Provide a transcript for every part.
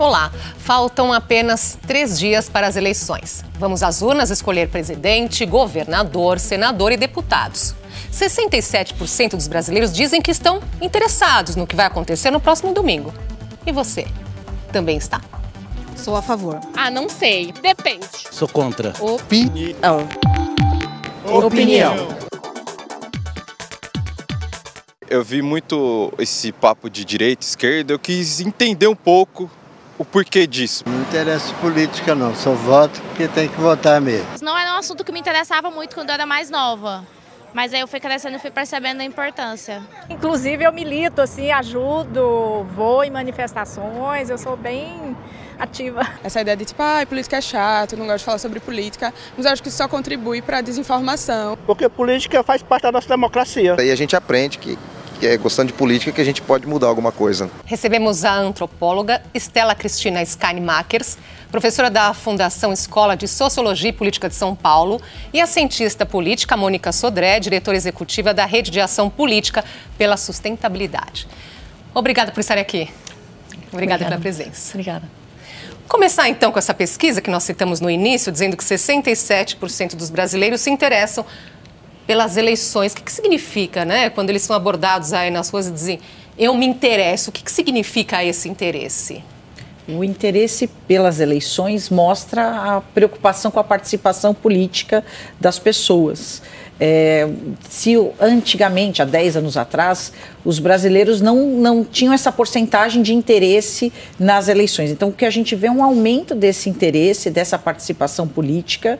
Olá, faltam apenas 3 dias para as eleições. Vamos às urnas escolher presidente, governador, senador e deputados. 67% dos brasileiros dizem que estão interessados no que vai acontecer no próximo domingo. E você? Também está? Sou a favor. Ah, não sei. Depende. Sou contra. Opinião. Eu vi muito esse papo de direita e esquerda, eu quis entender um pouco o porquê disso. Não interessa política não, só voto porque tem que votar mesmo. Não era um assunto que me interessava muito quando eu era mais nova, mas aí eu fui crescendo e fui percebendo a importância. Inclusive eu milito, assim, ajudo, vou em manifestações, eu sou bem ativa. Essa ideia de tipo, política é chato, não gosto de falar sobre política, mas eu acho que isso só contribui para a desinformação. Porque política faz parte da nossa democracia. Aí a gente aprende que gostando de política, que a gente pode mudar alguma coisa. Recebemos a antropóloga Estela Cristina Scheinmakers, professora da Fundação Escola de Sociologia e Política de São Paulo, e a cientista política Mônica Sodré, diretora executiva da Rede de Ação Política pela Sustentabilidade. Obrigada por estar aqui. Obrigada pela presença. Obrigada. Começar então com essa pesquisa que nós citamos no início, dizendo que 67% dos brasileiros se interessam pelas eleições. O que significa, né? Quando eles são abordados aí nas ruas e dizem, eu me interesso. O que significa esse interesse? O interesse pelas eleições mostra a preocupação com a participação política das pessoas. Se antigamente, há 10 anos atrás, os brasileiros não tinham essa porcentagem de interesse nas eleições. Então, o que a gente vê é um aumento desse interesse, dessa participação política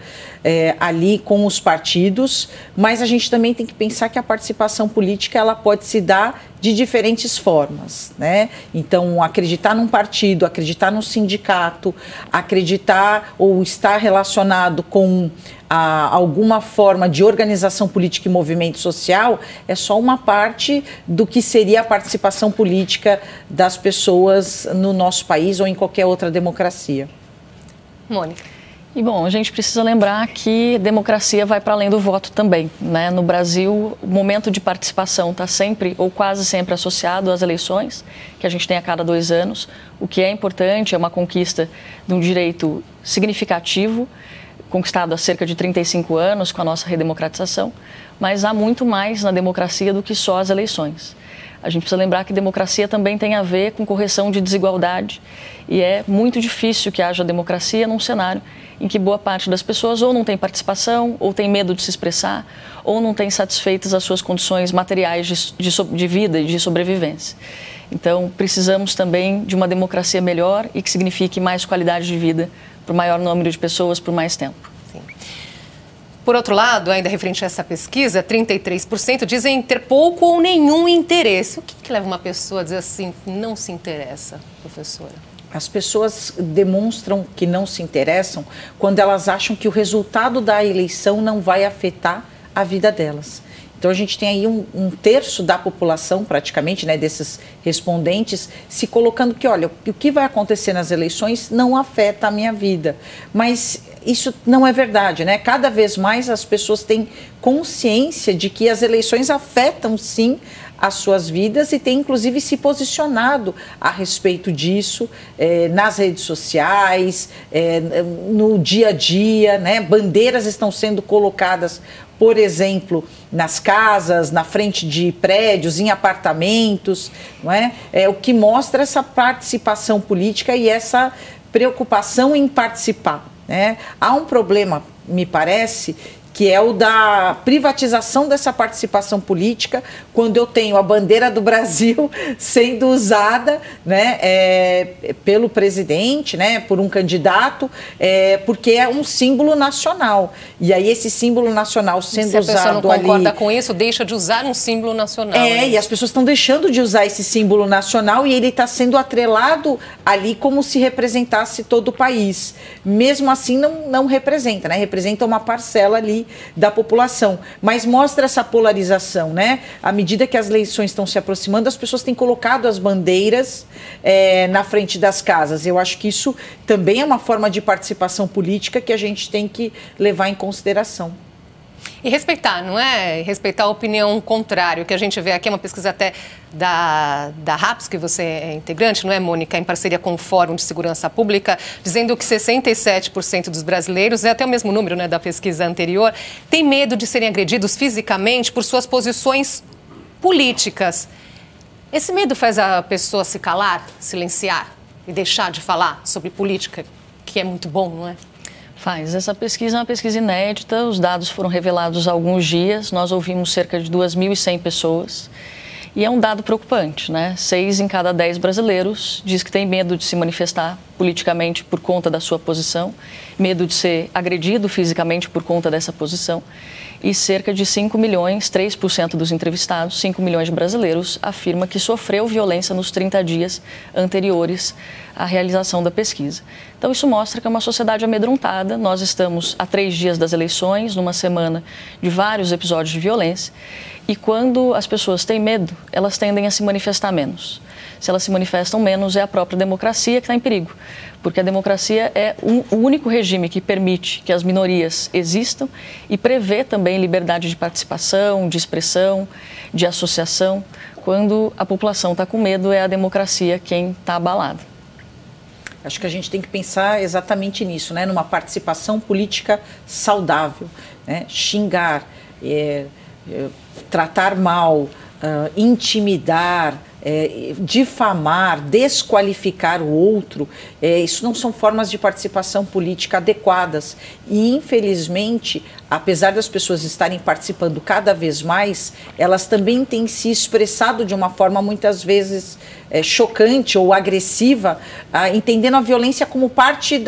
ali com os partidos, mas a gente também tem que pensar que a participação política ela pode se dar de diferentes formas, né? Então, acreditar num partido, acreditar num sindicato, acreditar ou estar relacionado com alguma forma de organização política e movimento social é só uma parte do que seria a participação política das pessoas no nosso país ou em qualquer outra democracia. Mônica. E bom, a gente precisa lembrar que democracia vai para além do voto também, né? No Brasil, o momento de participação está sempre ou quase sempre associado às eleições, que a gente tem a cada 2 anos. O que é importante é uma conquista de um direito significativo, conquistado há cerca de 35 anos com a nossa redemocratização, mas há muito mais na democracia do que só as eleições. A gente precisa lembrar que democracia também tem a ver com correção de desigualdade e é muito difícil que haja democracia num cenário em que boa parte das pessoas ou não tem participação, ou tem medo de se expressar, ou não tem satisfeitas as suas condições materiais de vida e de sobrevivência. Então, precisamos também de uma democracia melhor e que signifique mais qualidade de vida para o maior número de pessoas por mais tempo. Sim. Por outro lado, ainda referente a essa pesquisa, 33% dizem ter pouco ou nenhum interesse. O que leva uma pessoa a dizer assim, não se interessa, professora? As pessoas demonstram que não se interessam quando elas acham que o resultado da eleição não vai afetar a vida delas. Então, a gente tem aí um terço da população, praticamente, né, desses respondentes, se colocando que, olha, o que vai acontecer nas eleições não afeta a minha vida. Mas isso não é verdade, né? Cada vez mais as pessoas têm consciência de que as eleições afetam, sim, as suas vidas e tem, inclusive, se posicionado a respeito disso nas redes sociais, no dia a dia, né? Bandeiras estão sendo colocadas, por exemplo, nas casas, na frente de prédios, em apartamentos, não é? O que mostra essa participação política e essa preocupação em participar, né? Há um problema, me parece, que é o da privatização dessa participação política, quando eu tenho a bandeira do Brasil sendo usada, né, pelo presidente, né, por um candidato, porque é um símbolo nacional. E aí esse símbolo nacional sendo usado ali... Se a pessoa não concorda com isso, deixa de usar um símbolo nacional. Né? E as pessoas estão deixando de usar esse símbolo nacional e ele está sendo atrelado ali como se representasse todo o país. Mesmo assim, não representa, né? Representa uma parcela ali da população, mas mostra essa polarização, né? À medida que as eleições estão se aproximando, as pessoas têm colocado as bandeiras na frente das casas. Eu acho que isso também é uma forma de participação política que a gente tem que levar em consideração. E respeitar, não é? Respeitar a opinião contrária. O que a gente vê aqui é uma pesquisa até da RAPS, que você é integrante, não é, Mônica? Em parceria com o Fórum de Segurança Pública, dizendo que 67% dos brasileiros, é até o mesmo número, né, da pesquisa anterior, tem medo de serem agredidos fisicamente por suas posições políticas. Esse medo faz a pessoa se calar, silenciar e deixar de falar sobre política, que é muito bom, não é? Faz. Essa pesquisa é uma pesquisa inédita, os dados foram revelados há alguns dias, nós ouvimos cerca de 2.100 pessoas e é um dado preocupante, né? 6 em cada 10 brasileiros diz que tem medo de se manifestar politicamente por conta da sua posição, medo de ser agredido fisicamente por conta dessa posição e cerca de 5 milhões, 3% dos entrevistados, 5 milhões de brasileiros, afirma que sofreu violência nos 30 dias anteriores à realização da pesquisa. Então, isso mostra que é uma sociedade amedrontada. Nós estamos a 3 dias das eleições, numa semana de vários episódios de violência, e quando as pessoas têm medo, elas tendem a se manifestar menos. Se elas se manifestam menos, é a própria democracia que está em perigo, porque a democracia é o único regime que permite que as minorias existam e prevê também liberdade de participação, de expressão, de associação. Quando a população está com medo, é a democracia quem está abalada. Acho que a gente tem que pensar exatamente nisso, né? Numa participação política saudável, né? Xingar, tratar mal, intimidar, difamar, desqualificar o outro, isso não são formas de participação política adequadas. E, infelizmente, apesar das pessoas estarem participando cada vez mais, elas também têm se expressado de uma forma muitas vezes chocante ou agressiva, entendendo a violência como parte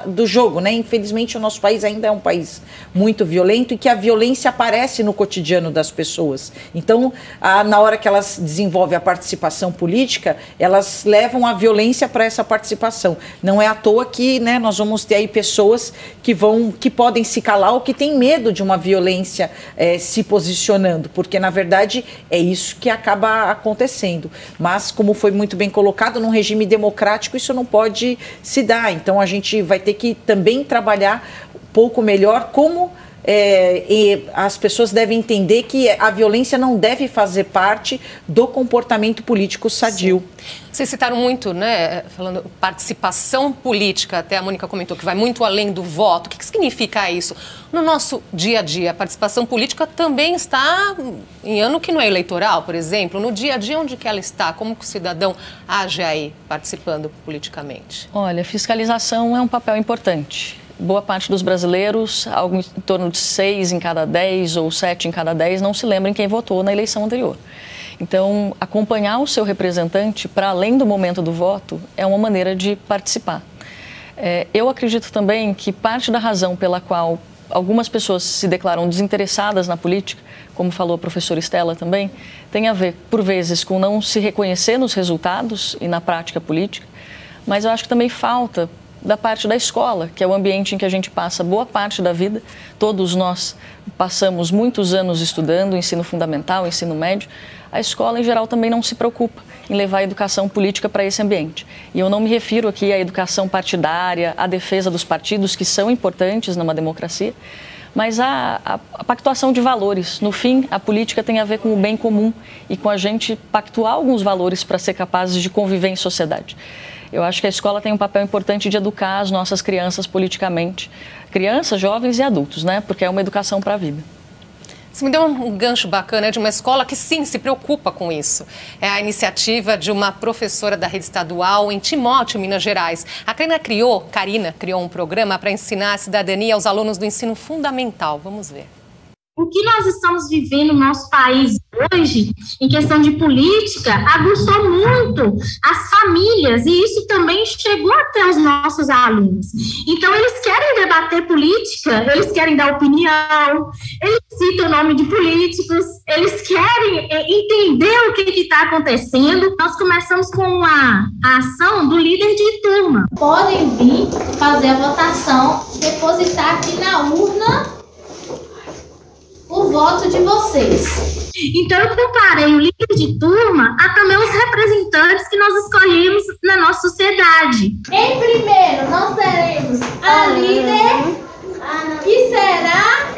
do jogo, né? Infelizmente, o nosso país ainda é um país muito violento e que a violência aparece no cotidiano das pessoas. Então, na hora que elas desenvolvem a participação política, elas levam a violência para essa participação. Não é à toa que, né, nós vamos ter aí pessoas que podem se calar ou que têm medo de uma violência se posicionando, porque, na verdade, é isso que acaba acontecendo. Mas, como foi muito bem colocado, num regime democrático isso não pode se dar. Então, a gente vai ter que também trabalhar um pouco melhor como e as pessoas devem entender que a violência não deve fazer parte do comportamento político sadio. Sim. Vocês citaram muito, né, falando participação política, até a Mônica comentou que vai muito além do voto. O que significa isso? No nosso dia a dia, a participação política também está em ano que não é eleitoral, por exemplo. No dia a dia, onde que ela está? Como que o cidadão age aí participando politicamente? Olha, fiscalização é um papel importante. Boa parte dos brasileiros, algo em torno de 6 em cada 10 ou 7 em cada 10, não se lembram quem votou na eleição anterior. Então, acompanhar o seu representante para além do momento do voto é uma maneira de participar. Eu acredito também que parte da razão pela qual algumas pessoas se declaram desinteressadas na política, como falou a professora Estela também, tem a ver, por vezes, com não se reconhecer nos resultados e na prática política, mas eu acho que também falta da parte da escola, que é o ambiente em que a gente passa boa parte da vida. Todos nós passamos muitos anos estudando, ensino fundamental, ensino médio. A escola, em geral, também não se preocupa em levar a educação política para esse ambiente. E eu não me refiro aqui à educação partidária, à defesa dos partidos, que são importantes numa democracia, mas a pactuação de valores. No fim, a política tem a ver com o bem comum e com a gente pactuar alguns valores para ser capazes de conviver em sociedade. Eu acho que a escola tem um papel importante de educar as nossas crianças politicamente. Crianças, jovens e adultos, né? Porque é uma educação para a vida. Você me deu um gancho bacana de uma escola que, sim, se preocupa com isso. É a iniciativa de uma professora da rede estadual em Timóteo, Minas Gerais. A Karina criou um programa para ensinar a cidadania aos alunos do ensino fundamental. Vamos ver. O que nós estamos vivendo no nosso país hoje, em questão de política, aguçou muito as famílias e isso também chegou até os nossos alunos. Então, eles querem debater política, eles querem dar opinião, eles citam o nome de políticos, eles querem entender o que está acontecendo. Nós começamos com a ação do líder de turma. Podem vir fazer a votação, depositar aqui na urna o voto de vocês. Então, eu comparei o líder de turma a também os representantes que nós escolhemos na nossa sociedade. Em primeiro, nós teremos a líder, que será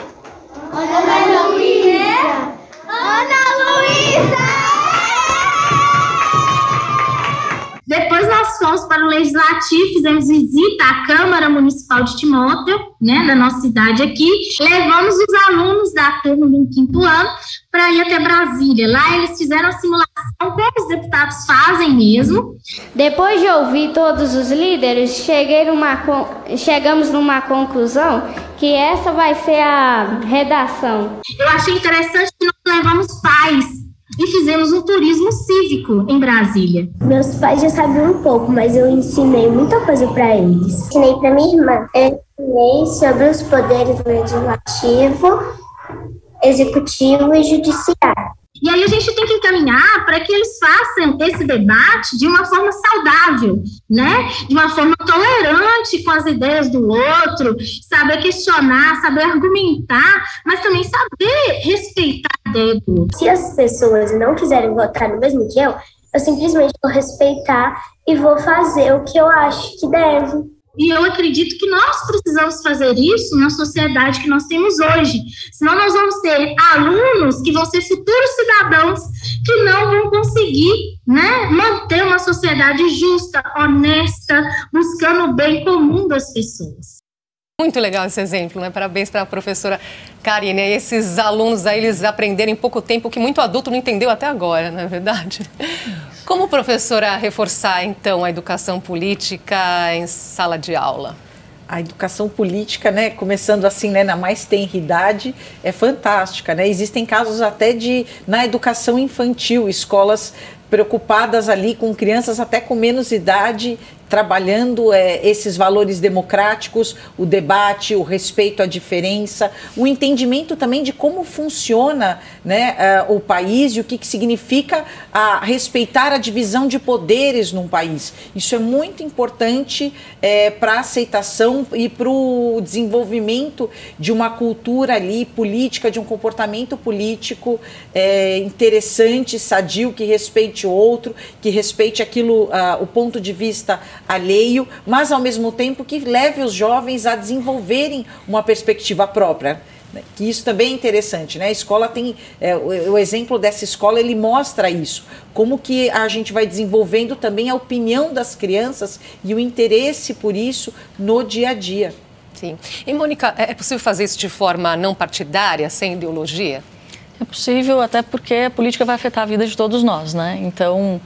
fizemos visita à Câmara Municipal de Timóteo, né, da nossa cidade aqui, levamos os alunos da turma do 5º ano para ir até Brasília. Lá eles fizeram a simulação, como os deputados fazem mesmo. Depois de ouvir todos os líderes, chegamos numa conclusão que essa vai ser a redação. Eu achei interessante que nós levamos pais e fizemos um turismo cívico em Brasília. Meus pais já sabiam um pouco, mas eu ensinei muita coisa para eles. Ensinei para minha irmã. Eu ensinei sobre os poderes legislativo, executivo e judiciário. E aí a gente tem que encaminhar para que eles façam esse debate de uma forma saudável, né? De uma forma tolerante com as ideias do outro, saber questionar, saber argumentar, mas também saber respeitar a ideia do outro. Se as pessoas não quiserem votar no mesmo que eu simplesmente vou respeitar e vou fazer o que eu acho que deve. E eu acredito que nós precisamos fazer isso na sociedade que nós temos hoje. Senão nós vamos ter alunos que vão ser futuros cidadãos que não vão conseguir, né, manter uma sociedade justa, honesta, buscando o bem comum das pessoas. Muito legal esse exemplo, né? Parabéns para a professora Karine. Esses alunos aí, eles aprenderam em pouco tempo o que muito adulto não entendeu até agora, não é verdade? Como professora reforçar, então, a educação política em sala de aula? A educação política, né, começando assim, né, na mais tenra idade, é fantástica, né? Existem casos até na educação infantil, escolas preocupadas ali com crianças até com menos idade, trabalhando esses valores democráticos, o debate, o respeito à diferença, o entendimento também de como funciona, né, o país e o que significa respeitar a divisão de poderes num país. Isso é muito importante para a aceitação e para o desenvolvimento de uma cultura ali política, de um comportamento político interessante, sadio, que respeite o outro, que respeite aquilo, o ponto de vista alheio, mas ao mesmo tempo que leve os jovens a desenvolverem uma perspectiva própria, né? Que isso também é interessante, né? A escola tem, o exemplo dessa escola, ele mostra isso, como que a gente vai desenvolvendo também a opinião das crianças e o interesse por isso no dia a dia. Sim. E Mônica, é possível fazer isso de forma não partidária, sem ideologia? É possível, até porque a política vai afetar a vida de todos nós, né? Então,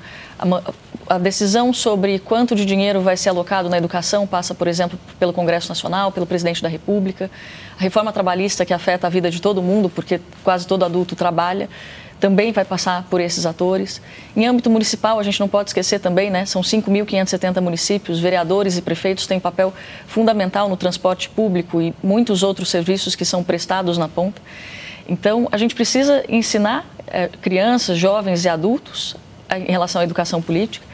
a decisão sobre quanto de dinheiro vai ser alocado na educação passa, por exemplo, pelo Congresso Nacional, pelo Presidente da República. A reforma trabalhista, que afeta a vida de todo mundo, porque quase todo adulto trabalha, também vai passar por esses atores. Em âmbito municipal, a gente não pode esquecer também, né? São 5.570 municípios, vereadores e prefeitos têm papel fundamental no transporte público e muitos outros serviços que são prestados na ponta. Então, a gente precisa ensinar crianças, jovens e adultos em relação à educação política,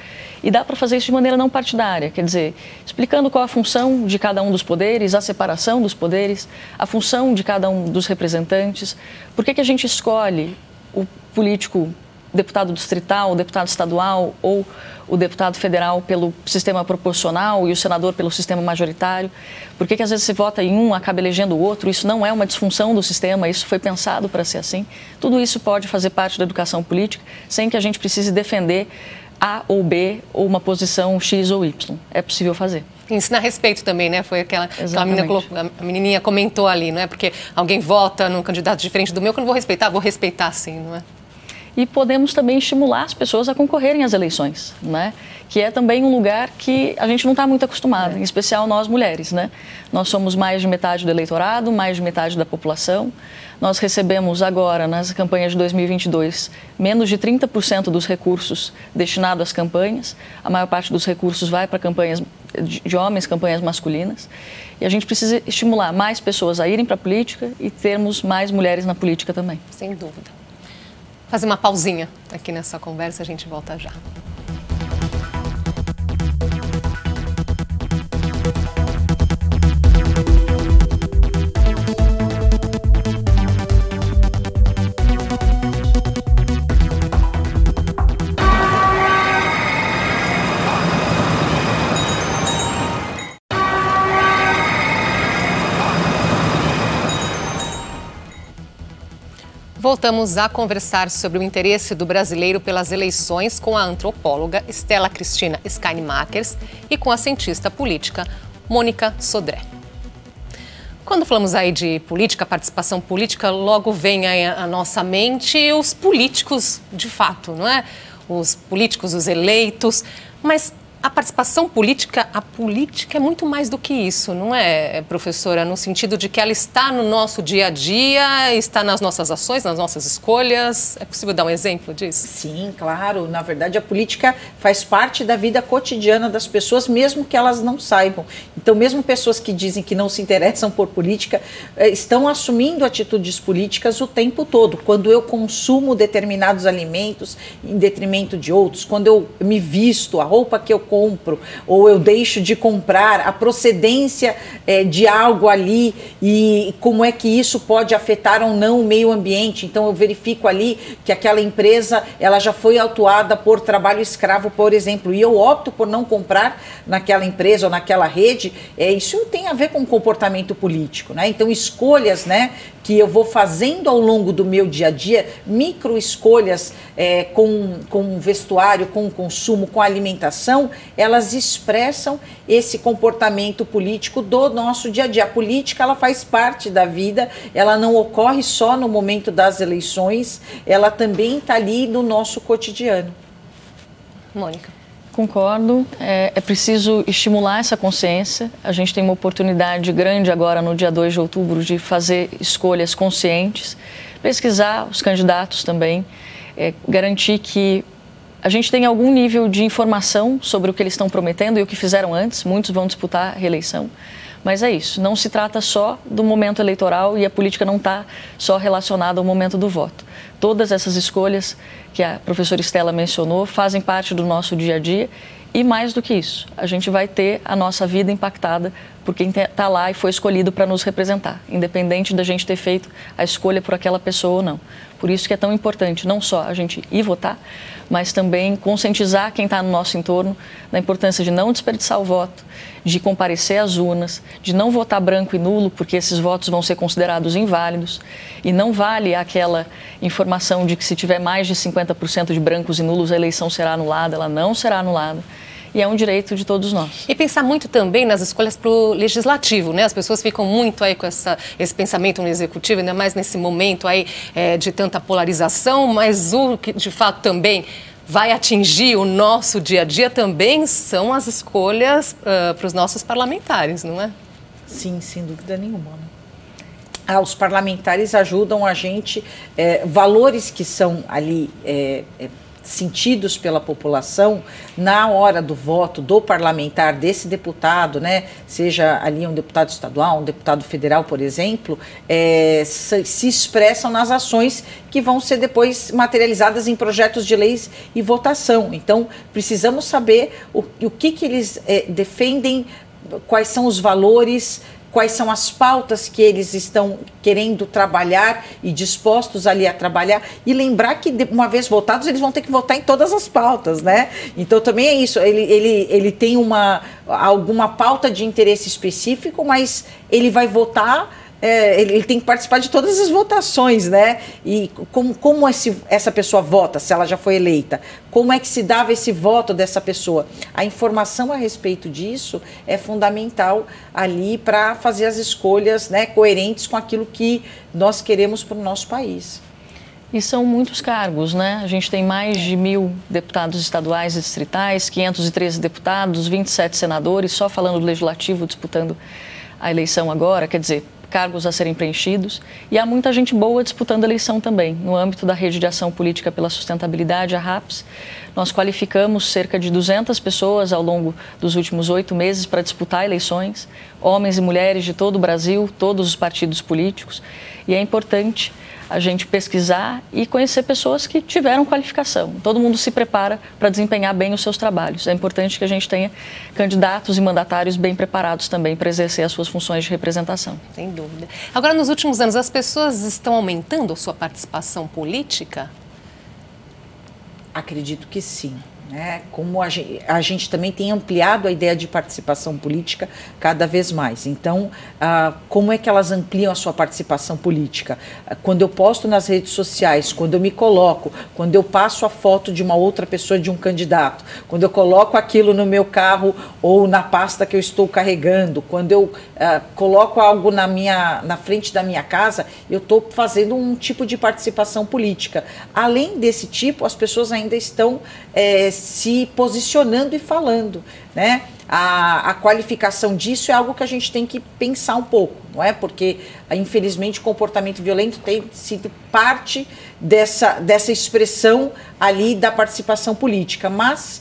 e dá para fazer isso de maneira não partidária, quer dizer, explicando qual a função de cada um dos poderes, a separação dos poderes, a função de cada um dos representantes, por que a gente escolhe o político, deputado distrital, o deputado estadual ou o deputado federal pelo sistema proporcional e o senador pelo sistema majoritário. Por que às vezes se vota em um, acaba elegendo o outro? Isso não é uma disfunção do sistema, isso foi pensado para ser assim. Tudo isso pode fazer parte da educação política sem que a gente precise defender A ou B ou uma posição X ou Y. É possível fazer. Ensinar respeito também, né? Foi aquela a menininha comentou ali, não é? Porque alguém vota num candidato diferente do meu, que eu não vou respeitar sim, não é? E podemos também estimular as pessoas a concorrerem às eleições, né? Que é também um lugar que a gente não está muito acostumado, em especial nós mulheres, né? Nós somos mais de metade do eleitorado, mais de metade da população. Nós recebemos agora, nas campanhas de 2022, menos de 30% dos recursos destinados às campanhas. A maior parte dos recursos vai para campanhas de homens, campanhas masculinas. E a gente precisa estimular mais pessoas a irem para a política e termos mais mulheres na política também. Sem dúvida. Fazer uma pausinha aqui nessa conversa, a gente volta já. Voltamos a conversar sobre o interesse do brasileiro pelas eleições com a antropóloga Stella Cristina Scheinemakers e com a cientista política Mônica Sodré. Quando falamos aí de política, participação política, logo vem aí à nossa mente os políticos de fato, não é? Os políticos, os eleitos, mas a participação política, a política é muito mais do que isso, não é, professora? No sentido de que ela está no nosso dia a dia, está nas nossas ações, nas nossas escolhas. É possível dar um exemplo disso? Sim, claro. Na verdade, a política faz parte da vida cotidiana das pessoas, mesmo que elas não saibam. Então, mesmo pessoas que dizem que não se interessam por política, estão assumindo atitudes políticas o tempo todo. Quando eu consumo determinados alimentos em detrimento de outros, quando eu me visto, a roupa que eu compro ou eu deixo de comprar, a procedência de algo ali e como é que isso pode afetar ou não o meio ambiente. Então eu verifico ali que aquela empresa ela já foi autuada por trabalho escravo, por exemplo, e eu opto por não comprar naquela empresa ou naquela rede. Isso tem a ver com comportamento político, né? Então escolhas, né, que eu vou fazendo ao longo do meu dia a dia, micro escolhas com vestuário, com consumo, com alimentação, elas expressam esse comportamento político do nosso dia a dia. A política, ela faz parte da vida, ela não ocorre só no momento das eleições, ela também está ali no nosso cotidiano. Mônica. Concordo, é preciso estimular essa consciência. A gente tem uma oportunidade grande agora no dia 2 de outubro de fazer escolhas conscientes, pesquisar os candidatos também, garantir que a gente tem algum nível de informação sobre o que eles estão prometendo e o que fizeram antes. Muitos vão disputar a reeleição, mas é isso, não se trata só do momento eleitoral e a política não está só relacionada ao momento do voto. Todas essas escolhas que a professora Stella mencionou fazem parte do nosso dia a dia e mais do que isso, a gente vai ter a nossa vida impactada por quem está lá e foi escolhido para nos representar, independente da gente ter feito a escolha por aquela pessoa ou não. Por isso que é tão importante não só a gente ir votar, mas também conscientizar quem está no nosso entorno da importância de não desperdiçar o voto, de comparecer às urnas, de não votar branco e nulo, porque esses votos vão ser considerados inválidos. E não vale aquela informação de que se tiver mais de 50% de brancos e nulos, a eleição será anulada. Ela não será anulada. E é um direito de todos nós. E pensar muito também nas escolhas para o legislativo, né? As pessoas ficam muito aí com esse pensamento no executivo, ainda mais nesse momento aí de tanta polarização, mas o que de fato também vai atingir o nosso dia a dia também são as escolhas para os nossos parlamentares, não é? Sim, sem dúvida nenhuma. Os parlamentares ajudam a gente, valores que são ali sentidos pela população na hora do voto do parlamentar, desse deputado, né, seja ali um deputado estadual, um deputado federal, por exemplo, se expressam nas ações que vão ser depois materializadas em projetos de leis e votação. Então, precisamos saber o que eles defendem, quais são os valores, quais são as pautas que eles estão querendo trabalhar e dispostos ali a trabalhar. E lembrar que, uma vez votados, eles vão ter que votar em todas as pautas, né? Então, também é isso. Ele tem alguma pauta de interesse específico, mas ele vai votar... ele tem que participar de todas as votações, né? E como essa pessoa vota, se ela já foi eleita? Como é que se dava esse voto dessa pessoa? A informação a respeito disso é fundamental ali para fazer as escolhas, né, coerentes com aquilo que nós queremos para o nosso país. E são muitos cargos, né? A gente tem mais de 1.000 deputados estaduais e distritais, 513 deputados, 27 senadores, só falando do legislativo disputando a eleição agora, quer dizer, cargos a serem preenchidos, e há muita gente boa disputando a eleição também. No âmbito da Rede de Ação Política pela Sustentabilidade, a RAPS, nós qualificamos cerca de 200 pessoas ao longo dos últimos 8 meses para disputar eleições, homens e mulheres de todo o Brasil, todos os partidos políticos, e é importante a gente pesquisar e conhecer pessoas que tiveram qualificação. Todo mundo se prepara para desempenhar bem os seus trabalhos. É importante que a gente tenha candidatos e mandatários bem preparados também para exercer as suas funções de representação. Sem dúvida. Agora, nos últimos anos, as pessoas estão aumentando a sua participação política? Acredito que sim. Como a gente também tem ampliado a ideia de participação política cada vez mais. Então, como é que elas ampliam a sua participação política? Quando eu posto nas redes sociais, quando eu me coloco, quando eu passo a foto de uma outra pessoa, de um candidato, quando eu coloco aquilo no meu carro ou na pasta que eu estou carregando, quando eu coloco algo na frente da minha casa, eu estou fazendo um tipo de participação política. Além desse tipo, as pessoas ainda estão se posicionando e falando, né? A qualificação disso é algo que a gente tem que pensar um pouco, não é? Porque, infelizmente, o comportamento violento tem sido parte dessa expressão ali da participação política, mas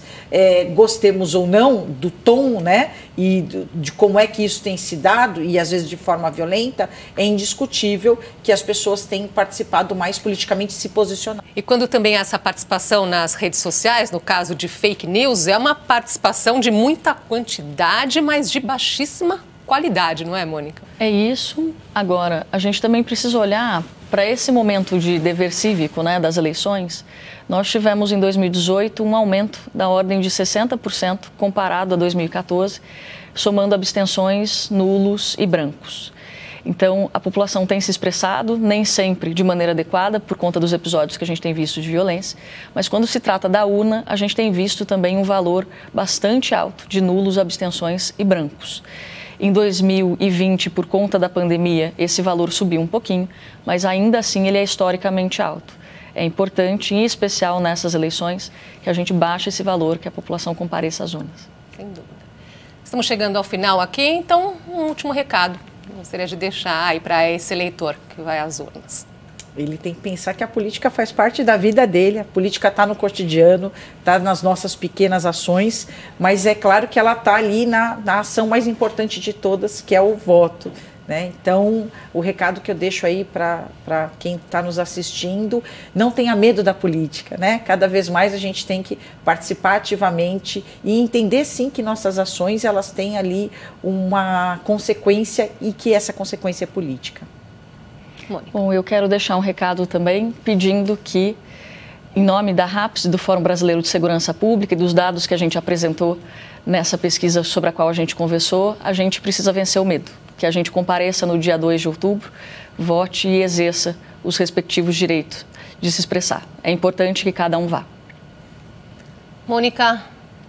gostemos ou não do tom, né, e de como é que isso tem se dado, e às vezes de forma violenta, é indiscutível que as pessoas têm participado mais politicamente, se posicionando. E quando também há essa participação nas redes sociais, no caso de fake news, é uma participação de muita quantidade, mas de baixíssima qualidade, não é, Mônica? É isso. Agora, a gente também precisa olhar para esse momento de dever cívico, né, das eleições. Nós tivemos em 2018 um aumento da ordem de 60% comparado a 2014, somando abstenções, nulos e brancos. Então, a população tem se expressado, nem sempre de maneira adequada, por conta dos episódios que a gente tem visto de violência, mas quando se trata da urna, a gente tem visto também um valor bastante alto de nulos, abstenções e brancos. Em 2020, por conta da pandemia, esse valor subiu um pouquinho, mas ainda assim ele é historicamente alto. É importante, em especial nessas eleições, que a gente baixe esse valor, que a população compareça às urnas. Sem dúvida. Estamos chegando ao final aqui, então um último recado. Gostaria de deixar aí para esse eleitor que vai às urnas. Ele tem que pensar que a política faz parte da vida dele, a política está no cotidiano, está nas nossas pequenas ações, mas é claro que ela está ali na ação mais importante de todas, que é o voto. Né? Então, o recado que eu deixo aí para quem está nos assistindo, não tenha medo da política, né? Cada vez mais a gente tem que participar ativamente e entender sim que nossas ações elas têm ali uma consequência e que essa consequência é política. Mônica. Bom, eu quero deixar um recado também pedindo que, em nome da RAPS, do Fórum Brasileiro de Segurança Pública e dos dados que a gente apresentou nessa pesquisa sobre a qual a gente conversou, a gente precisa vencer o medo. Que a gente compareça no dia 2 de outubro, vote e exerça os respectivos direitos de se expressar. É importante que cada um vá. Mônica,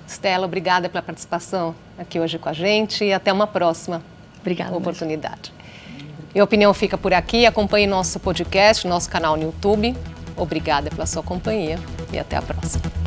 Stella, obrigada pela participação aqui hoje com a gente e até uma próxima oportunidade. E a opinião fica por aqui. Acompanhe nosso podcast, nosso canal no YouTube. Obrigada pela sua companhia e até a próxima.